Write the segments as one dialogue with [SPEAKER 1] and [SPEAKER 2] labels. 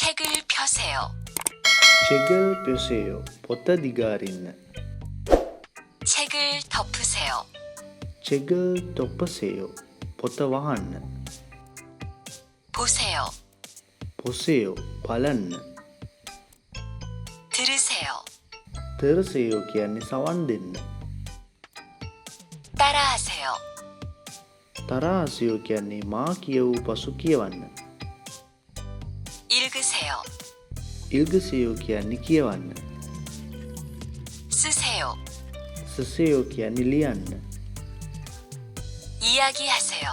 [SPEAKER 1] 책을 펴세요.
[SPEAKER 2] 책을 펴세요. පොත දිගාරින්න.
[SPEAKER 1] 책을 덮으세요.
[SPEAKER 2] 책을 덮으세요. පොත වහන්න.
[SPEAKER 1] 보세요.
[SPEAKER 2] 보세요. බලන්න.
[SPEAKER 1] 들으세요.
[SPEAKER 2] 들으세요 කියන්නේ සවන් දෙන්න.
[SPEAKER 1] 따라하세요.
[SPEAKER 2] තරහසියෝ කියන්නේ මා කියවූ පසු කියවන්න.
[SPEAKER 1] 읽으세요.
[SPEAKER 2] ඉල්ගසියෝ කියන්නේ කියවන්න.
[SPEAKER 1] 쓰세요.
[SPEAKER 2] සසයෝ කියන්නේ ලියන්න.
[SPEAKER 1] 이야기하세요.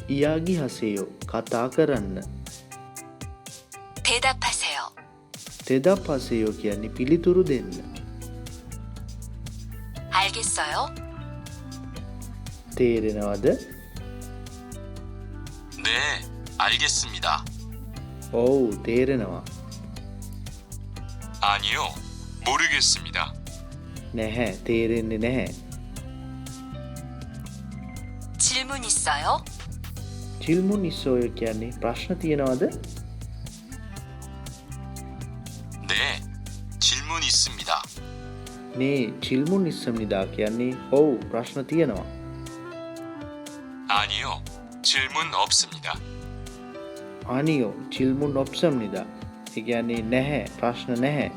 [SPEAKER 2] ඉයාගි හසයෝ කතා කරන්න.
[SPEAKER 1] 대답하세요.
[SPEAKER 2] තෙදප් හසයෝ කියන්නේ පිළිතුරු දෙන්න.
[SPEAKER 1] 알겠어요?
[SPEAKER 2] තේරෙනවද?
[SPEAKER 3] 네, 알겠습니다.
[SPEAKER 2] ඔව් තේරෙනවා.
[SPEAKER 3] 아니요, 모르겠습니다.
[SPEAKER 2] නැහැ තේරෙන්නේ නැහැ.
[SPEAKER 1] 질문 있어요?
[SPEAKER 2] 질문 있어요 කියන්නේ ප්‍රශ්න තියෙනවද?
[SPEAKER 3] 네, 질문 있습니다.
[SPEAKER 2] 네 질문 있습니다 කියන්නේ ඔව් ප්‍රශ්න තියෙනවා.
[SPEAKER 3] 아니요, 질문 없습니다.
[SPEAKER 2] 아니요 질문 없습니다. ඒ කියන්නේ නැහැ ප්‍රශ්න නැහැ.